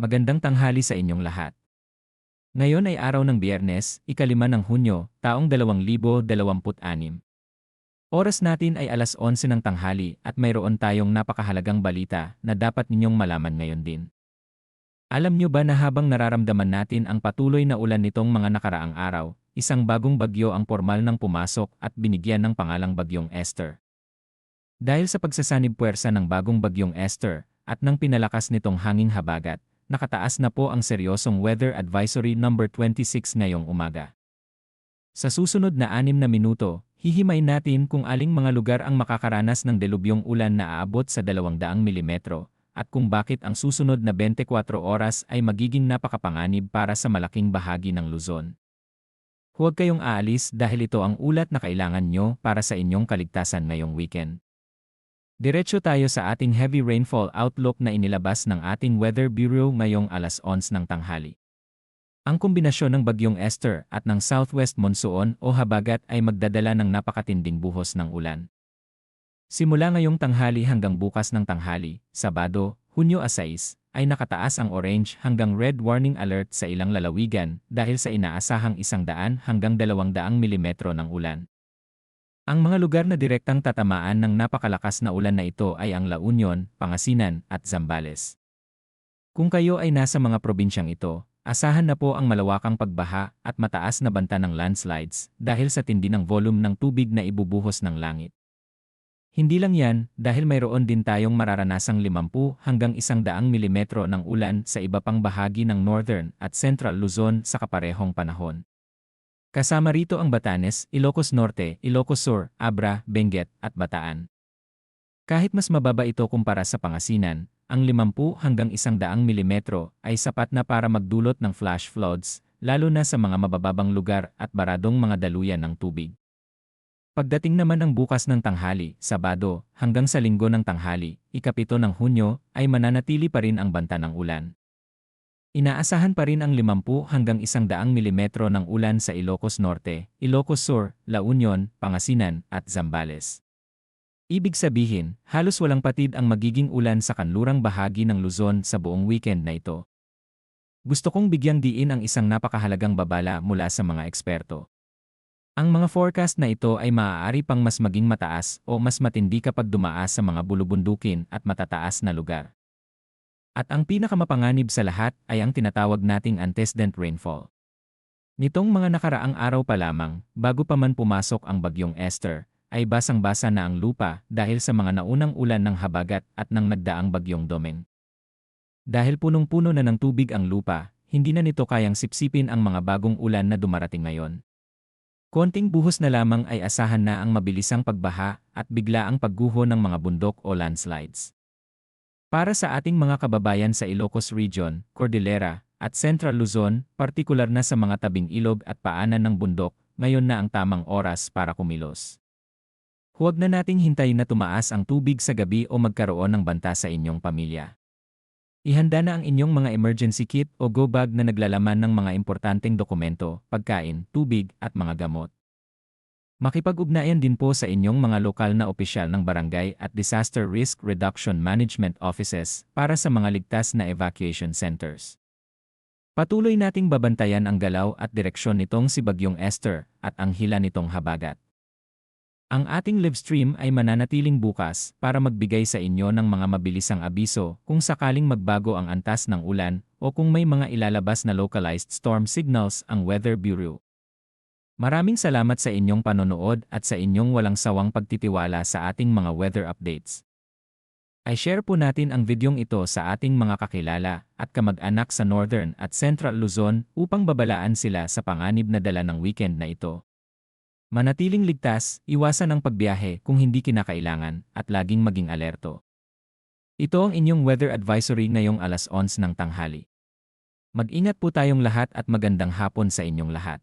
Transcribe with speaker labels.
Speaker 1: Magandang tanghali sa inyong lahat. Ngayon ay araw ng Biyernes, ika-5 ng Hunyo, taong 2026. Oras natin ay alas 11 ng tanghali at mayroon tayong napakahalagang balita na dapat ninyong malaman ngayon din. Alam nyo ba na habang nararamdaman natin ang patuloy na ulan nitong mga nakaraang araw, isang bagong bagyo ang pormal nang pumasok at binigyan ng pangalang Bagyong Esther. Dahil sa pagsasanib puwersa ng bagong Bagyong Esther at ng pinalakas nitong hanging habagat, nakataas na po ang seryosong Weather Advisory number 26 ngayong umaga. Sa susunod na 6 na minuto, hihimayin natin kung aling mga lugar ang makakaranas ng delubyong ulan na aabot sa 200 milimetro, at kung bakit ang susunod na 24 oras ay magiging napakapanganib para sa malaking bahagi ng Luzon. Huwag kayong aalis dahil ito ang ulat na kailangan nyo para sa inyong kaligtasan ngayong weekend. Diretso tayo sa ating heavy rainfall outlook na inilabas ng ating Weather Bureau ngayong alas 11 ng tanghali. Ang kombinasyon ng Bagyong Esther at ng Southwest Monsoon o habagat ay magdadala ng napakatinding buhos ng ulan. Simula ngayong tanghali hanggang bukas ng tanghali, Sabado, Hunyo 6, ay nakataas ang orange hanggang red warning alert sa ilang lalawigan dahil sa inaasahang 100 hanggang 200 milimetro ng ulan. Ang mga lugar na direktang tatamaan ng napakalakas na ulan na ito ay ang La Union, Pangasinan, at Zambales. Kung kayo ay nasa mga probinsyang ito, asahan na po ang malawakang pagbaha at mataas na banta ng landslides dahil sa tindi ng volume ng tubig na ibubuhos ng langit. Hindi lang yan, dahil mayroon din tayong mararanasang 50 hanggang 100 milimetro ng ulan sa iba pang bahagi ng Northern at Central Luzon sa kaparehong panahon. Kasama rito ang Batanes, Ilocos Norte, Ilocos Sur, Abra, Benguet, at Bataan. Kahit mas mababa ito kumpara sa Pangasinan, ang 50 hanggang 100 milimetro ay sapat na para magdulot ng flash floods, lalo na sa mga mabababang lugar at baradong mga daluyan ng tubig. Pagdating naman ang bukas ng tanghali, Sabado, hanggang sa Linggo ng tanghali, ika-7 ng Hunyo, ay mananatili pa rin ang banta ng ulan. Inaasahan pa rin ang 50 hanggang 100 milimetro ng ulan sa Ilocos Norte, Ilocos Sur, La Union, Pangasinan, at Zambales. Ibig sabihin, halos walang patid ang magiging ulan sa kanlurang bahagi ng Luzon sa buong weekend na ito. Gusto kong bigyang diin ang isang napakahalagang babala mula sa mga eksperto. Ang mga forecast na ito ay maaari pang mas maging mataas o mas matindi kapag dumaas sa mga bulubundukin at matataas na lugar. At ang pinakamapanganib sa lahat ay ang tinatawag nating antecedent rainfall. Nitong mga nakaraang araw pa lamang, bago pa man pumasok ang Bagyong Esther, ay basang-basa na ang lupa dahil sa mga naunang ulan ng habagat at ng nagdaang Bagyong Domeng. Dahil punong-puno na ng tubig ang lupa, hindi na nito kayang sipsipin ang mga bagong ulan na dumarating ngayon. Konting buhos na lamang ay asahan na ang mabilisang pagbaha at biglaang pagguho ng mga bundok o landslides. Para sa ating mga kababayan sa Ilocos Region, Cordillera, at Central Luzon, partikular na sa mga tabing ilog at paanan ng bundok, ngayon na ang tamang oras para kumilos. Huwag na nating hintayin na tumaas ang tubig sa gabi o magkaroon ng banta sa inyong pamilya. Ihanda na ang inyong mga emergency kit o go bag na naglalaman ng mga importanteng dokumento, pagkain, tubig, at mga gamot. Makipag-ugnayan din po sa inyong mga lokal na opisyal ng barangay at Disaster Risk Reduction Management Offices para sa mga ligtas na evacuation centers. Patuloy nating babantayan ang galaw at direksyon nitong si Bagyong Esther at ang hila nitong habagat. Ang ating live stream ay mananatiling bukas para magbigay sa inyo ng mga mabilisang abiso kung sakaling magbago ang antas ng ulan o kung may mga ilalabas na localized storm signals ang Weather Bureau. Maraming salamat sa inyong panonood at sa inyong walang sawang pagtitiwala sa ating mga weather updates. I-share po natin ang videong ito sa ating mga kakilala at kamag-anak sa Northern at Central Luzon upang babalaan sila sa panganib na dala ng weekend na ito. Manatiling ligtas, iwasan ang pagbiyahe kung hindi kinakailangan at laging maging alerto. Ito ang inyong weather advisory ngayong alas 11 ng tanghali. Mag-ingat po tayong lahat at magandang hapon sa inyong lahat.